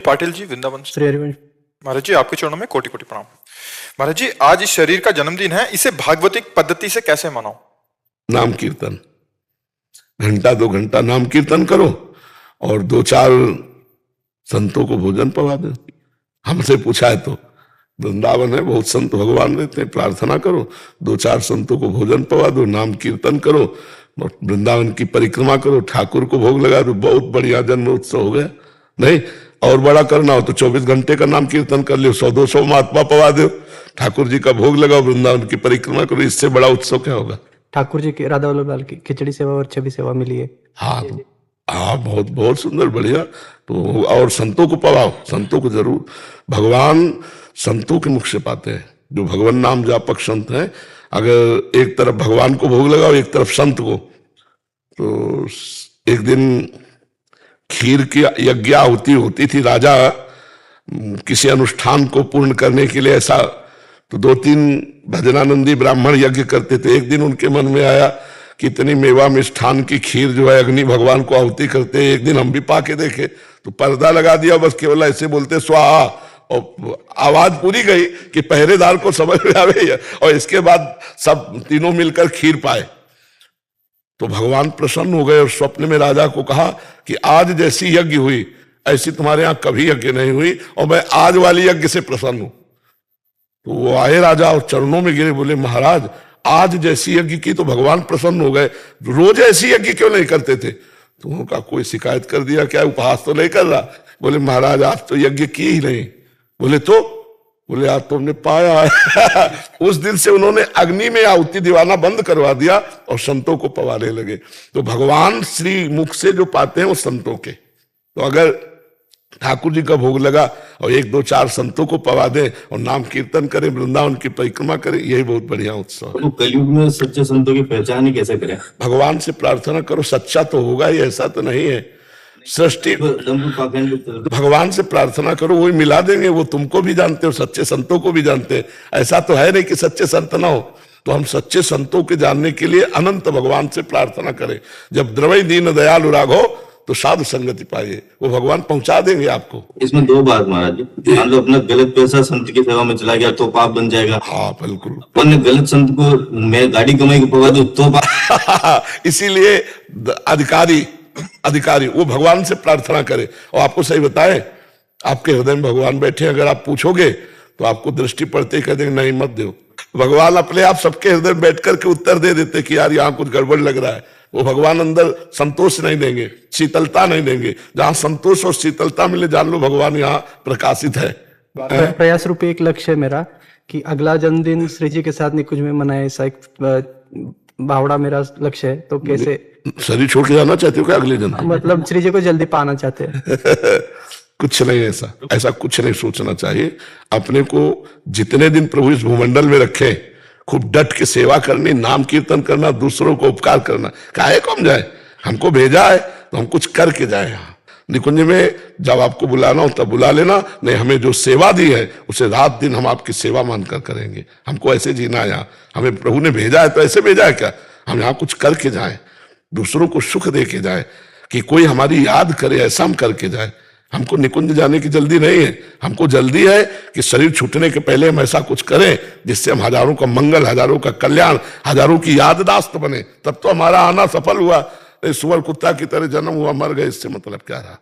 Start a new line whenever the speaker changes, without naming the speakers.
पाटिल जी, वृंदावन से।
श्री हरिवंश
महाराज जी, आपके चरणों में कोटि कोटि प्रणाम। महाराज जी, आज इस शरीर का जन्मदिन है, इसे भागवतिक पद्धति से कैसे मनाओ?
नाम कीर्तन, घंटा 2 घंटा नाम कीर्तन करो और 2-4 संतों को भोजन पवा दो। हमसे पूछा है तो वृंदावन है, बहुत संत भगवान रहते हैं, प्रार्थना करो, 2-4 संतों को भोजन पवा दो, नाम कीर्तन करो, वृंदावन की परिक्रमा करो, ठाकुर को भोग लगा दो, बहुत बढ़िया जन्म उत्सव हो गया। नहीं और बड़ा करना हो तो 24 घंटे का नाम कीर्तन कर लो, 100-200 महात्मा पवा दो, ठाकुर जी का भोग लगाओ, वृंदावन की परिक्रमा करो, इससे बड़ा उत्सव क्या होगा?
ठाकुर जी की राधा वल्लभ लाल की खिचड़ी सेवा और छवि सेवा मिली है।
हाँ हाँ, बहुत बहुत सुंदर, बढ़िया। तो और संतों को पवाओ, संतों को जरूर, भगवान संतों के मुख से पाते हैं, जो भगवान नाम जापक संत हैं। अगर एक तरफ भगवान को भोग लगाओ, एक तरफ संत को, तो एक दिन खीर की यज्ञ होती थी, राजा किसी अनुष्ठान को पूर्ण करने के लिए ऐसा, तो 2-3 भजनानंदी ब्राह्मण यज्ञ करते थे। एक दिन उनके मन में आया कि इतनी मेवा मिष्ठान की खीर जो है अग्नि भगवान को आहुति करते हैं, एक दिन हम भी पाके देखे। तो पर्दा लगा दिया, बस केवल ऐसे बोलते स्वाहा, और आवाज पूरी गई कि पहरेदार को समझ में आवे, और इसके बाद सब तीनों मिलकर खीर पाए। तो भगवान प्रसन्न हो गए और स्वप्न में राजा को कहा कि आज जैसी यज्ञ हुई ऐसी तुम्हारे यहां कभी यज्ञ नहीं हुई, और मैं आज वाली यज्ञ से प्रसन्न हूं। तो वो आए राजा और चरणों में गिरे, बोले महाराज आज जैसी यज्ञ की तो भगवान प्रसन्न हो गए, रोज ऐसी यज्ञ क्यों नहीं करते थे? तो उनका कोई शिकायत कर दिया क्या? उपहास तो नहीं कर रहा? बोले महाराज आज तो यज्ञ की ही नहीं। बोले तो? बोले आज तुमने पाया है। उस दिन से उन्होंने अग्नि में आहुति दिवाना बंद करवा दिया और संतों को पवाने लगे। तो भगवान श्री मुख से जो पाते हैं वो संतों के। तो अगर ठाकुर जी का भोग लगा और 1-2-4 संतों को पवा दें और नाम कीर्तन करें, वृंदावन की परिक्रमा करें, यही बहुत बढ़िया उत्सव है।
तो कलयुग में सच्चे संतों की पहचान ही कैसे करें?
भगवान से प्रार्थना करो, सच्चा तो होगा ही, ऐसा तो नहीं है। सृष्टि भगवान से प्रार्थना करो, वही मिला देंगे। वो तुमको भी जानते हो, सच्चे संतों को भी जानते हैं। ऐसा तो है नहीं कि सच्चे संत ना हो। तो हम सच्चे संतों के जानने के लिए अनंत भगवान से प्रार्थना करें। जब द्रवई दीन दयालु राघो तो साधु संगति पाइए, वो भगवान पहुंचा देंगे आपको।
इसमें 2 बात महाराज जी, मान लो अपना गलत पैसा संत की सेवा में चला गया तो पाप बन जाएगा।
हाँ बिल्कुल।
अपन गलत संत को मैं गाड़ी कमाई को पवा दूं तो पाप।
इसीलिए अधिकारी वो भगवान से प्रार्थना करे। और आपको सही बताए, आपके हृदय में भगवान बैठे, अगर आप पूछोगे तो आपको दृष्टि पड़ते कह देंगे नहीं मत दो। भगवान अपने आप सबके हृदय में बैठ करके उत्तर दे देते कि यार यहाँ कुछ गड़बड़ लग रहा है। वो भगवान अंदर संतोष नहीं देंगे, शीतलता नहीं देंगे। जहां संतोष और शीतलता मिले, जान लो भगवान यहाँ प्रकाशित है।
प्रयास रूपी एक लक्ष्य है मेरा कि अगला जन्मदिन श्री जी के साथ निकुंज में मनाए, ऐसा एक भावड़ा मेरा लक्ष्य है। तो कैसे
शरीर छोड़ के जाना चाहते हो क्या अगले जन्म?
मतलब श्री जी को जल्दी पाना चाहते हैं।
कुछ नहीं, ऐसा कुछ नहीं सोचना चाहिए। अपने को जितने दिन प्रभु इस भूमंडल में रखे, खूब डट के सेवा करनी, नाम कीर्तन करना, दूसरों को उपकार करना। काहे को हम जाए? हमको भेजा है तो हम कुछ करके जाए। यहाँ निकुंज में जब आपको बुलाना हो तब बुला लेना, नहीं हमें जो सेवा दी है उसे रात दिन हम आपकी सेवा मानकर करेंगे। हमको ऐसे जीना है यहाँ, हमें प्रभु ने भेजा है तो ऐसे भेजा है क्या? हम यहाँ कुछ करके जाए, दूसरों को सुख दे के जाए, कि कोई हमारी याद करे, ऐसा हम करके जाए। हमको निकुंज जाने की जल्दी नहीं है। हमको जल्दी है कि शरीर छूटने के पहले हम ऐसा कुछ करें जिससे हम हजारों का मंगल, हजारों का कल्याण, हजारों की याददाश्त बने। तब तो हमारा आना सफल हुआ। सुअर कुत्ता की तरह जन्म हुआ, मर गए, इससे मतलब क्या रहा?